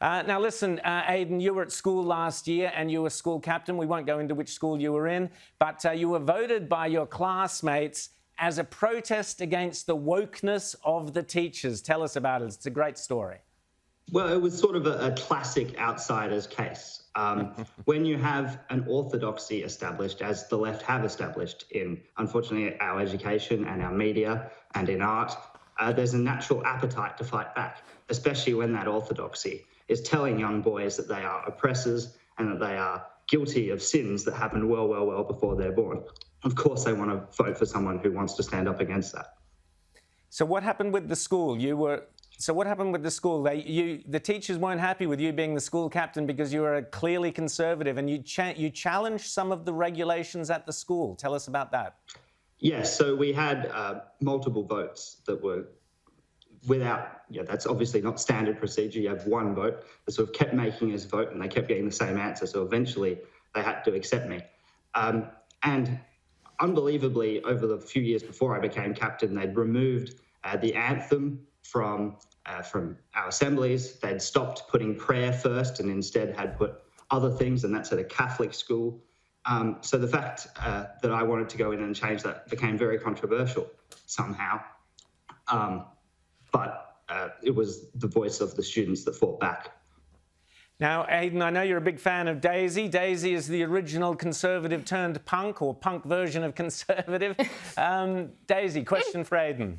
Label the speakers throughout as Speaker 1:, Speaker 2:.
Speaker 1: Now, listen, Aiden, you were at school last year and you were school captain. We won't go into which school you were in, but you were voted by your classmates as a protest against the wokeness of the teachers. Tell us about it. It's a great story.
Speaker 2: Well, it was sort of a classic outsider's case. When you have an orthodoxy established, as the left have established in, unfortunately, our education and our media and in art, there's a natural appetite to fight back, especially when that orthodoxy is telling young boys that they are oppressors and that they are guilty of sins that happened well before they're born. Of course, they want to vote for someone who wants to stand up against that.
Speaker 1: So what happened with the school? What happened with the school? The teachers weren't happy with you being the school captain because you were clearly conservative, and you challenged some of the regulations at the school. Tell us about that.
Speaker 2: Yes, so we had multiple votes that were that's obviously not standard procedure. You have one vote. They sort of kept making us vote, and they kept getting the same answer. So eventually, they had to accept me. And unbelievably, over the few years before I became captain, they'd removed the anthem from our assemblies. They'd stopped putting prayer first and instead had put other things, and that's at a Catholic school. So the fact that I wanted to go in and change that became very controversial somehow. But it was the voice of the students that fought back.
Speaker 1: Now, Aiden, I know you're a big fan of Daisy. Daisy is the original conservative turned punk, or punk version of conservative. Daisy, question for Aiden.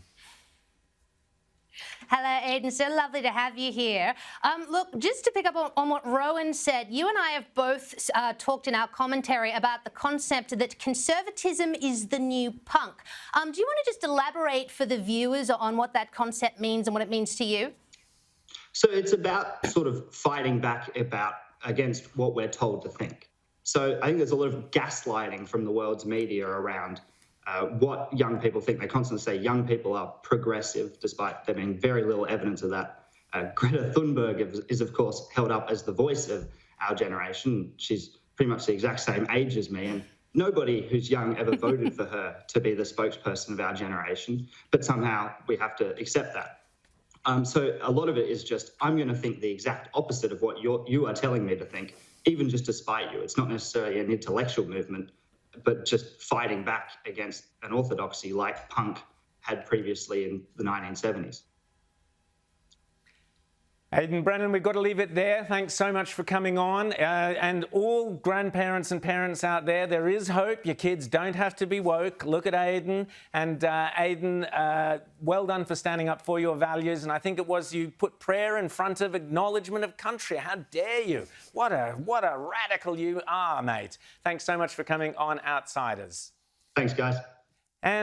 Speaker 3: Hello, Aiden. So lovely to have you here. Look, just to pick up on what Rowan said, you and I have both talked in our commentary about the concept that conservatism is the new punk. Do you want to just elaborate for the viewers on what that concept means and what it means to you?
Speaker 2: So it's about sort of fighting back against what we're told to think. So I think there's a lot of gaslighting from the world's media around what young people think. They constantly say young people are progressive, despite there being very little evidence of that. Greta Thunberg is, of course, held up as the voice of our generation. She's pretty much the exact same age as me, and nobody who's young ever voted for her to be the spokesperson of our generation, but somehow we have to accept that. So a lot of it is just, I'm going to think the exact opposite of what you are telling me to think, even just to spite you. It's not necessarily an intellectual movement, but just fighting back against an orthodoxy like punk had previously in the 1970s.
Speaker 1: Aiden Brennan, we've got to leave it there. Thanks so much for coming on. And all grandparents and parents out there is hope. Your kids don't have to be woke. Look at Aiden. And Aiden, well done for standing up for your values. And I think it was you put prayer in front of acknowledgement of country. How dare you? What a radical you are, mate. Thanks so much for coming on Outsiders.
Speaker 2: Thanks, guys.